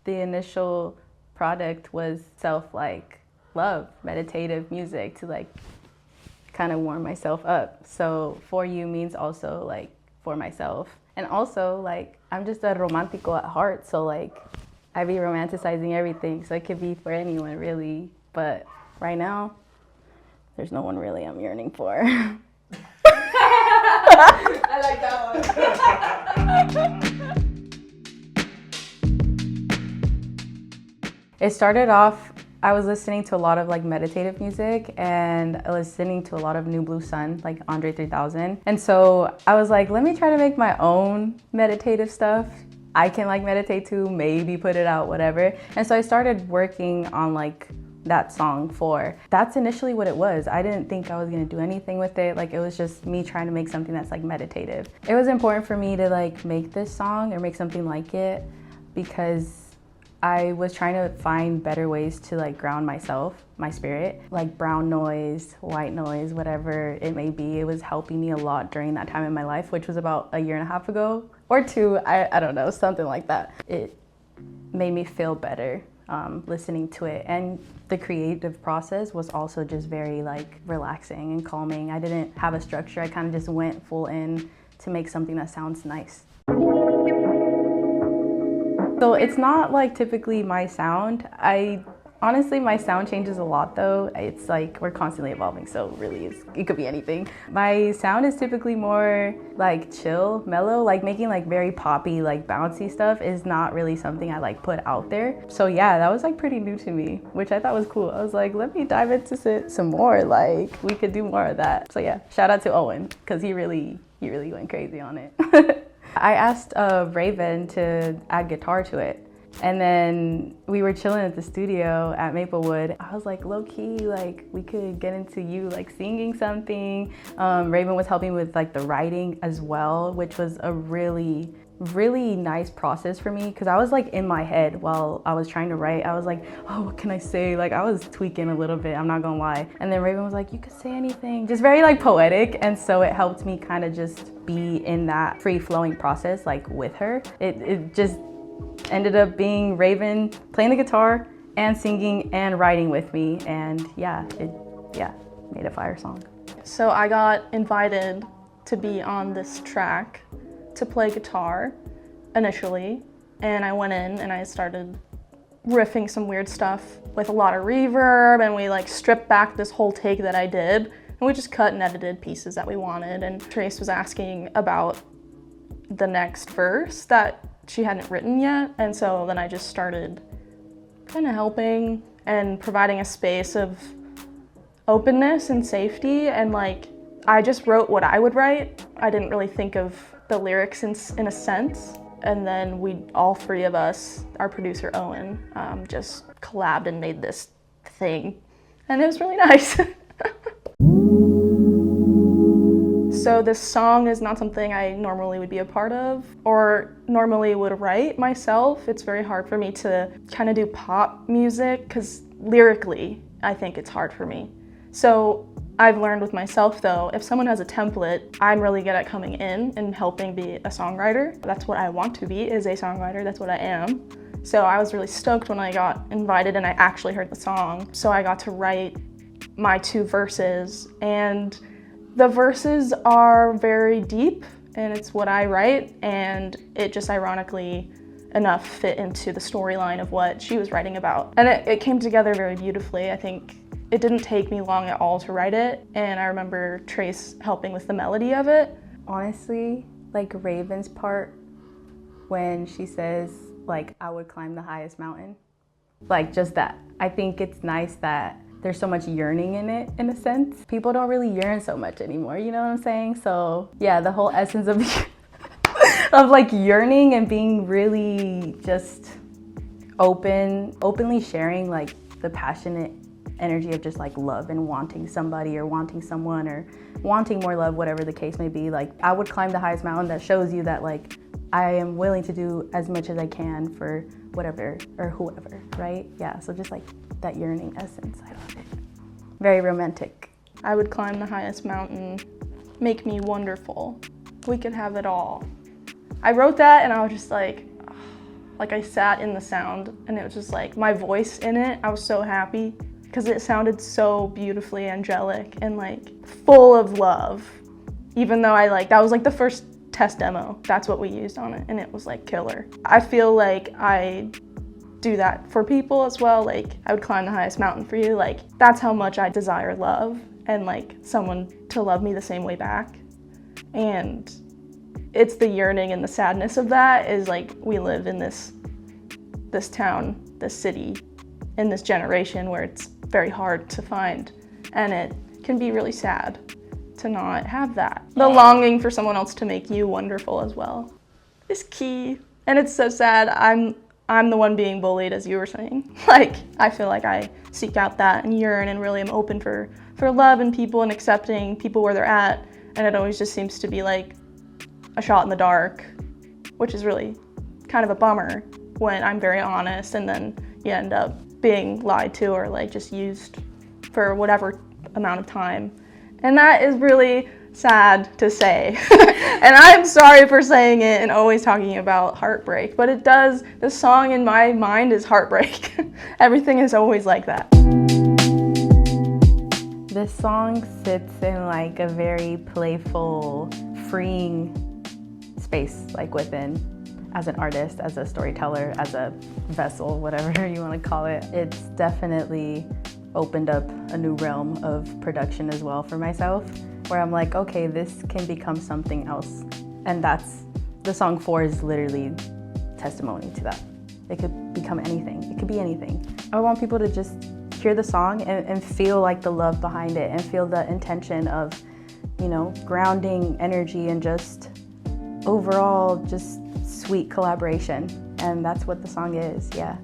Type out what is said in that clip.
the initial product was love, meditative music to like kind of warm myself up. So for you means also like for myself. And also like I'm just a romantico at heart, so like I be romanticizing everything, so it could be for anyone really. But right now, there's no one really I'm yearning for. I like that one. It started off, I was listening to a lot of like meditative music and listening to a lot of New Blue Sun, like Andre 3000. And so I was like, let me try to make my own meditative stuff. I can like meditate too, maybe put it out, whatever. And so I started working on like that song for. That's initially what it was. I didn't think I was gonna do anything with it. Like it was just me trying to make something that's like meditative. It was important for me to like make this song or make something like it because I was trying to find better ways to like ground myself, my spirit, like brown noise, white noise, whatever it may be. It was helping me a lot during that time in my life, which was about a year and a half ago or two, I don't know, something like that. It made me feel better listening to it. And the creative process was also just very like relaxing and calming. I didn't have a structure. I kind of just went full in to make something that sounds nice. So it's not like typically my sound. Honestly, my sound changes a lot though. It's like we're constantly evolving, so really it could be anything. My sound is typically more like chill, mellow, like making like very poppy, like bouncy stuff is not really something I like put out there. So yeah, that was like pretty new to me, which I thought was cool. I was like, let me dive into some more, like we could do more of that. So yeah, shout out to Owen, because he really went crazy on it. I asked Raven to add guitar to it. And then we were chilling at the studio at Maplewood. I was like, low key, like we could get into you like singing something. Raven was helping with like the writing as well, which was a really nice process for me because I was like in my head while I was trying to write. I was like, oh, what can I say? Like I was tweaking a little bit, I'm not gonna lie. And then Raven was like, you could say anything. Just very like poetic. And so it helped me kind of just be in that free flowing process like with her. It just ended up being Raven playing the guitar and singing and writing with me. And yeah, it made a fire song. So I got invited to be on this track to play guitar initially, and I went in and I started riffing some weird stuff with a lot of reverb, and we like stripped back this whole take that I did, and we just cut and edited pieces that we wanted. And Trace was asking about the next verse that she hadn't written yet, and so then I just started kind of helping and providing a space of openness and safety, and like I just wrote what I would write. I didn't really think of the lyrics in a sense. And then all three of us, our producer Owen, just collabed and made this thing. And it was really nice. So this song is not something I normally would be a part of or normally would write myself. It's very hard for me to kind of do pop music because lyrically, I think it's hard for me. So I've learned with myself though, if someone has a template, I'm really good at coming in and helping be a songwriter. That's what I want to be, is a songwriter, that's what I am. So I was really stoked when I got invited and I actually heard the song. So I got to write my 2 verses, and the verses are very deep and it's what I write, and it just ironically enough fit into the storyline of what she was writing about. And it came together very beautifully. I think it didn't take me long at all to write it, and I remember Trace helping with the melody of it. Honestly, like Raven's part when she says like, I would climb the highest mountain. Like just that. I think it's nice that there's so much yearning in it, in a sense. People don't really yearn so much anymore, you know what I'm saying? So yeah, the whole essence of of like yearning and being really just openly sharing like the passionate energy of just like love and wanting somebody or wanting someone or wanting more love, whatever the case may be. Like I would climb the highest mountain, that shows you that like I am willing to do as much as I can for whatever or whoever, right? Yeah, so just like that yearning essence, I love it. Very romantic. I would climb the highest mountain, make me wonderful. We could have it all. I wrote that and I was just like, Like I sat in the sound and it was just like my voice in it, I was so happy because it sounded so beautifully angelic and like full of love. Even though that was like the first test demo, that's what we used on it and it was like killer. I feel like I do that for people as well. Like I would climb the highest mountain for you. Like that's how much I desire love and like someone to love me the same way back. And it's the yearning and the sadness of that is like we live in this town, this city, in this generation where it's very hard to find, and it can be really sad to not have that. The longing for someone else to make you wonderful as well is key. And it's so sad. I'm the one being bullied, as you were saying. Like I feel like I seek out that and yearn and really am open for love and people and accepting people where they're at, and it always just seems to be like a shot in the dark, which is really kind of a bummer when I'm very honest and then you end up being lied to or like just used for whatever amount of time. And that is really sad to say. And I'm sorry for saying it and always talking about heartbreak, but it does, the song in my mind is heartbreak. Everything is always like that. This song sits in like a very playful, freeing space, like within, as an artist, as a storyteller, as a vessel, whatever you want to call it. It's definitely opened up a new realm of production as well for myself, where I'm like, okay, this can become something else. And that's, the song 4 is literally testimony to that. It could become anything, it could be anything. I want people to just hear the song and feel like the love behind it and feel the intention of, you know, grounding energy and just overall just sweet collaboration. And that's what the song is, yeah.